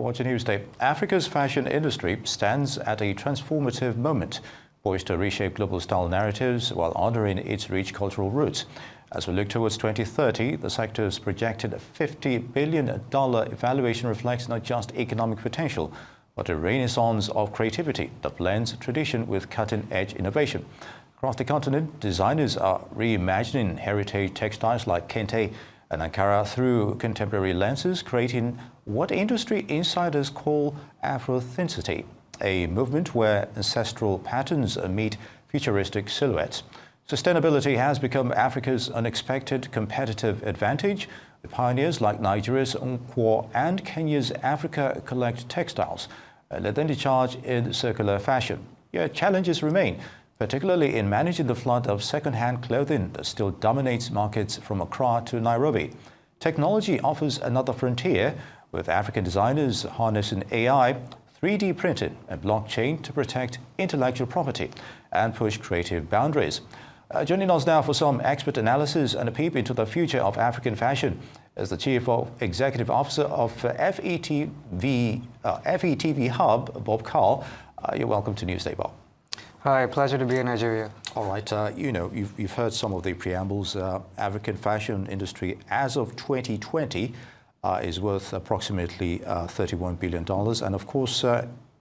Watch Newsday. Africa's fashion industry stands at a transformative moment, poised to reshape global style narratives while honoring its rich cultural roots. As we look towards 2030, the sector's projected $50 billion valuation reflects not just economic potential, but a renaissance of creativity that blends tradition with cutting-edge innovation. Across the continent, designers are reimagining heritage textiles like kente and Ankara through contemporary lenses, creating what industry insiders call Afrothenicity, a movement where ancestral patterns meet futuristic silhouettes. Sustainability has become Africa's unexpected competitive advantage, with pioneers like Nigeria's Nkwo and Kenya's Africa Collect Textiles leading the charge in circular fashion. Yet challenges remain, particularly in managing the flood of second-hand clothing that still dominates markets from Accra to Nairobi. Technology offers another frontier, with African designers harnessing AI, 3D printing, and blockchain to protect intellectual property and push creative boundaries. Joining us now for some expert analysis and a peep into the future of African fashion is the Chief Executive Officer of FETV Hub, Bob Carl. You're welcome to Newsday, Bob. Hi, pleasure to be in Nigeria. All right, you've heard some of the preambles. African fashion industry as of 2020 is worth approximately $31 billion. And of course,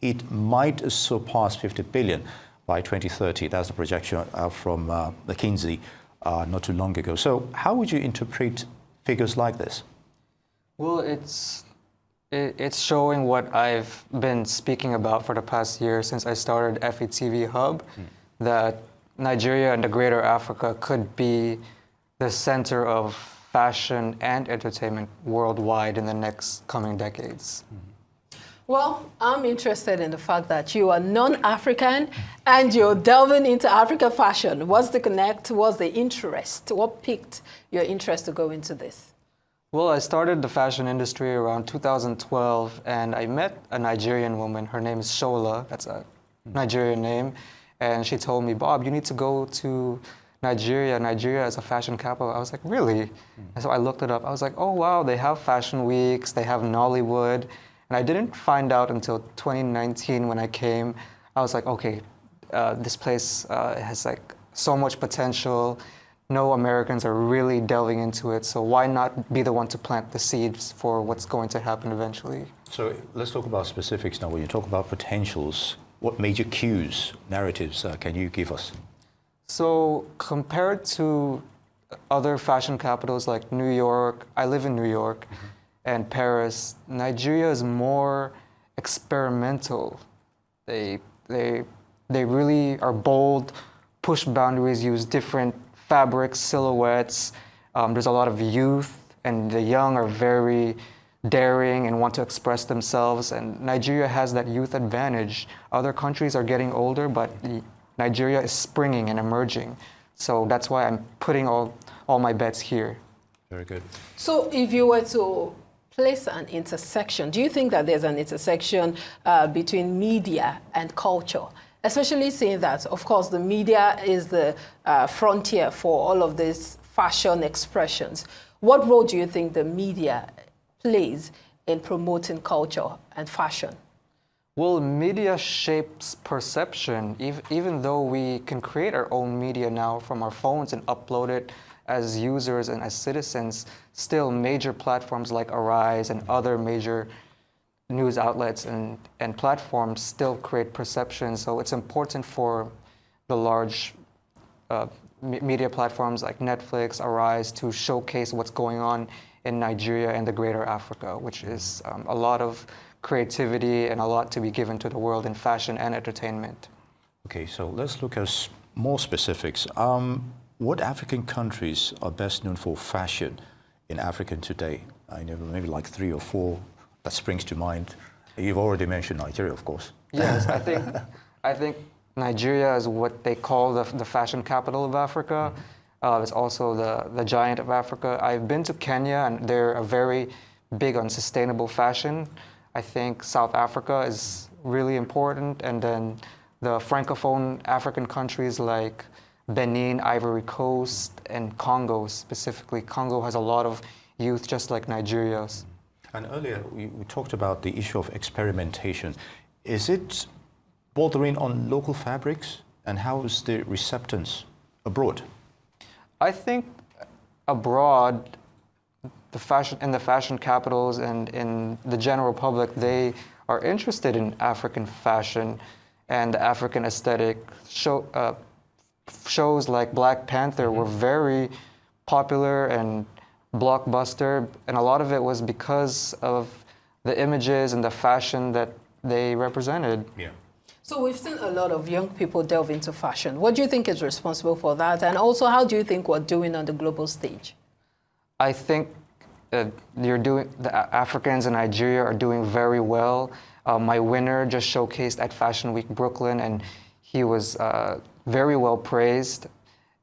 it might surpass $50 billion by 2030. That's the projection from McKinsey not too long ago. So how would you interpret figures like this? Well, it's showing what I've been speaking about for the past year since I started FETV Hub, that Nigeria and the greater Africa could be the center of fashion and entertainment worldwide in the next coming decades. Well, I'm interested in the fact that you are non-African and you're delving into African fashion. What's the connect? What's the interest? What piqued your interest to go into this? Well, I started the fashion industry around 2012, and I met a Nigerian woman. Her name is Shola. That's a Nigerian name. And she told me, Bob, you need to go to Nigeria. Nigeria is a fashion capital. I was like, really? And so I looked it up. I was like, oh, wow, they have fashion weeks. They have Nollywood. And I didn't find out until 2019 when I came. I was like, okay, this place has like so much potential. No Americans are really delving into it, so why not be the one to plant the seeds for what's going to happen eventually? So let's talk about specifics now. When you talk about potentials, what major cues, narratives can you give us? So compared to other fashion capitals like New York, I live in New York, and Paris, Nigeria is more experimental. They really are bold, push boundaries, use different fabrics, silhouettes. There's a lot of youth, and the young are very daring and want to express themselves. And Nigeria has that youth advantage. Other countries are getting older, but Nigeria is springing and emerging. So that's why I'm putting all my bets here. Very good. So if you were to place an intersection, do you think that there's an intersection between media and culture? Especially seeing that, of course, the media is the frontier for all of these fashion expressions. What role do you think the media plays in promoting culture and fashion? Well, media shapes perception. Even though we can create our own media now from our phones and upload it as users and as citizens, still major platforms like Arise and other major news outlets and platforms still create perception. So it's important for the large media platforms like Netflix, Arise to showcase what's going on in Nigeria and the greater Africa, which is a lot of creativity and a lot to be given to the world in fashion and entertainment. Okay, so let's look at more specifics. What African countries are best known for fashion in Africa today? I know maybe like 3 or 4 that springs to mind. You've already mentioned Nigeria, of course. Yes, I think Nigeria is what they call the fashion capital of Africa. It's also the giant of Africa. I've been to Kenya, and they're very big on sustainable fashion. I think South Africa is really important, and then the Francophone African countries like Benin, Ivory Coast, and Congo specifically. Congo has a lot of youth, just like Nigeria's. And earlier we talked about the issue of experimentation. Is it bordering on local fabrics? And how is the receptance abroad? I think abroad, in the fashion capitals and in the general public, they are interested in African fashion and the African aesthetic. Shows like Black Panther were very popular and blockbuster, and a lot of it was because of the images and the fashion that they represented. Yeah. So we've seen a lot of young people delve into fashion. What do you think is responsible for that? And also, how do you think we're doing on the global stage? I think the Africans in Nigeria are doing very well. My winner just showcased at Fashion Week Brooklyn, and he was very well praised.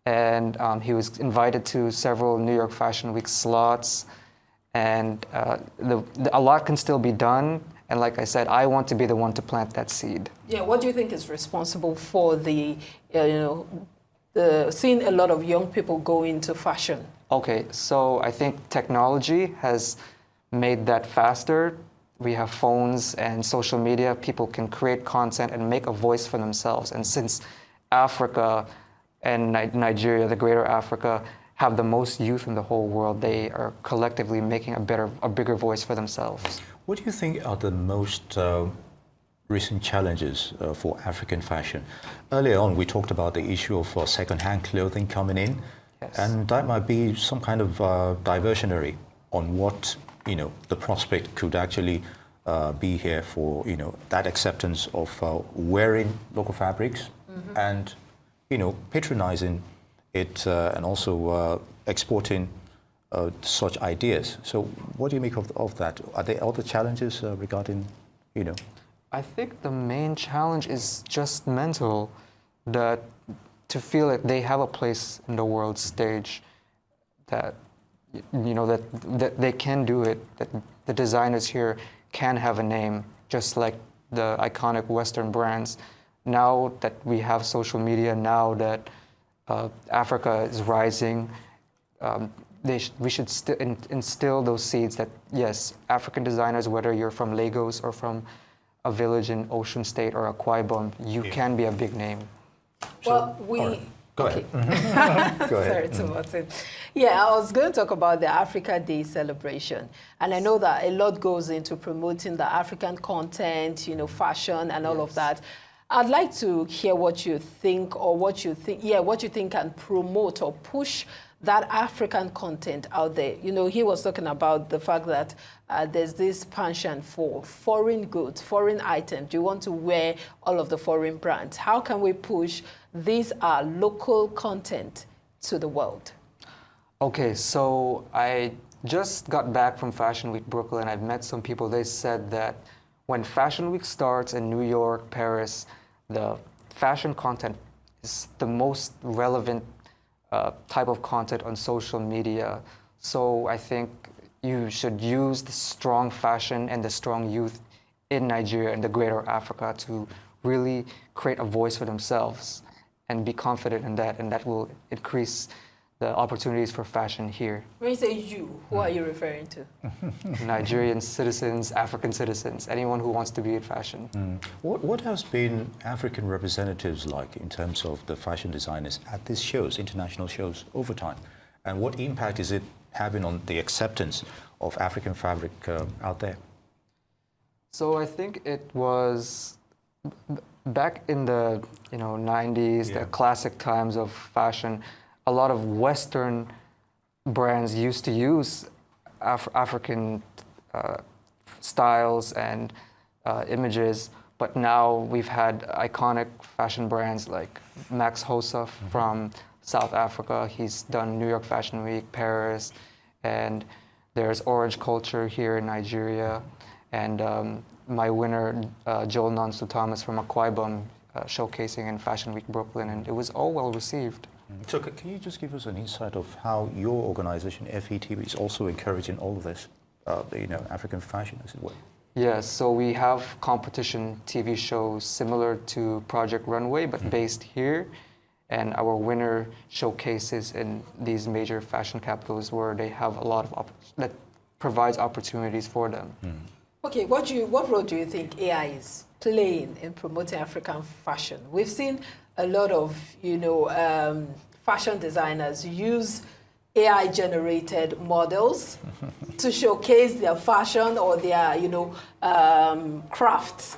And he was invited to several New York Fashion Week slots. And a lot can still be done. And like I said, I want to be the one to plant that seed. Yeah, what do you think is responsible for seeing a lot of young people go into fashion? Okay, so I think technology has made that faster. We have phones and social media. People can create content and make a voice for themselves. And since Africa and Nigeria, the greater Africa, have the most youth in the whole world, they are collectively making a bigger voice for themselves. What do you think are the most recent challenges for African fashion? Earlier on, we talked about the issue of second-hand clothing coming in, Yes. and that might be some kind of diversionary on what the prospect could actually be here for that acceptance of wearing local fabrics and patronizing it and also exporting such ideas. So what do you make of that? Are there other challenges regarding, I think the main challenge is just mental, that to feel like they have a place in the world stage, that that they can do it, that the designers here can have a name, just like the iconic Western brands. Now that we have social media, now that Africa is rising, we should instill those seeds that, yes, African designers, whether you're from Lagos or from a village in Ocean State or Akwa Ibom, you can be a big name. Well, Go okay. ahead. Go ahead. Sorry, Martin. Yeah, I was going to talk about the Africa Day celebration. And I know that a lot goes into promoting the African content, fashion and all of that. I'd like to hear what you think what you think can promote or push that African content out there. He was talking about the fact that there's this penchant for foreign goods, foreign items. Do you want to wear all of the foreign brands? How can we push these local content to the world? Okay, so I just got back from Fashion Week Brooklyn. I've met some people. They said that when Fashion Week starts in New York, Paris, the fashion content is the most relevant type of content on social media. So I think you should use the strong fashion and the strong youth in Nigeria and the greater Africa to really create a voice for themselves and be confident in that, and that will increase the opportunities for fashion here. When you say you, who are you referring to? Nigerian citizens, African citizens, anyone who wants to be in fashion. What has been African representatives like in terms of the fashion designers at these shows, international shows, over time? And what impact is it having on the acceptance of African fabric out there? So I think it was back in the 90s, the classic times of fashion. A lot of Western brands used to use African styles and images, but now we've had iconic fashion brands like Max Hosa from South Africa. He's done New York Fashion Week, Paris, and there's Orange Culture here in Nigeria, and my winner, Joel Nonsu Thomas from Akwa Ibom, showcasing in Fashion Week Brooklyn, and it was all well received. So can you just give us an insight of how your organization, FETV, is also encouraging all of this, African fashion, as it were? Yes, so we have competition TV shows similar to Project Runway, but based here. And our winner showcases in these major fashion capitals where they have a lot of provides opportunities for them. Okay, what role do you think AI is playing in promoting African fashion? We've seen a lot of, fashion designers use AI-generated models to showcase their fashion or their, crafts.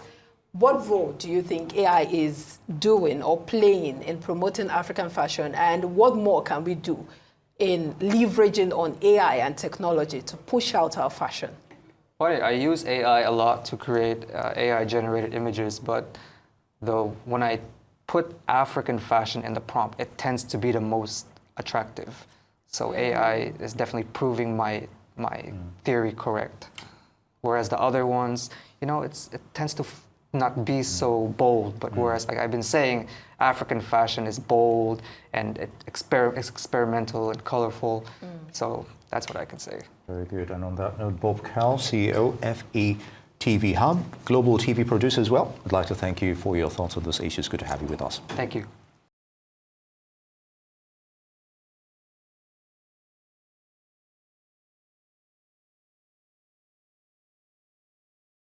What role do you think AI is doing or playing in promoting African fashion, and what more can we do in leveraging on AI and technology to push out our fashion? Well, I use AI a lot to create AI-generated images, but when I put African fashion in the prompt, it tends to be the most attractive. So AI is definitely proving my theory correct. Whereas the other ones, it tends to not be so bold. But whereas, like I've been saying, African fashion is bold and it's experimental and colorful. So that's what I can say. Very good. And on that note, Bob Cowell, CEO, FE TV Hub, global TV producer as well. I'd like to thank you for your thoughts on this issue. It's good to have you with us. Thank you.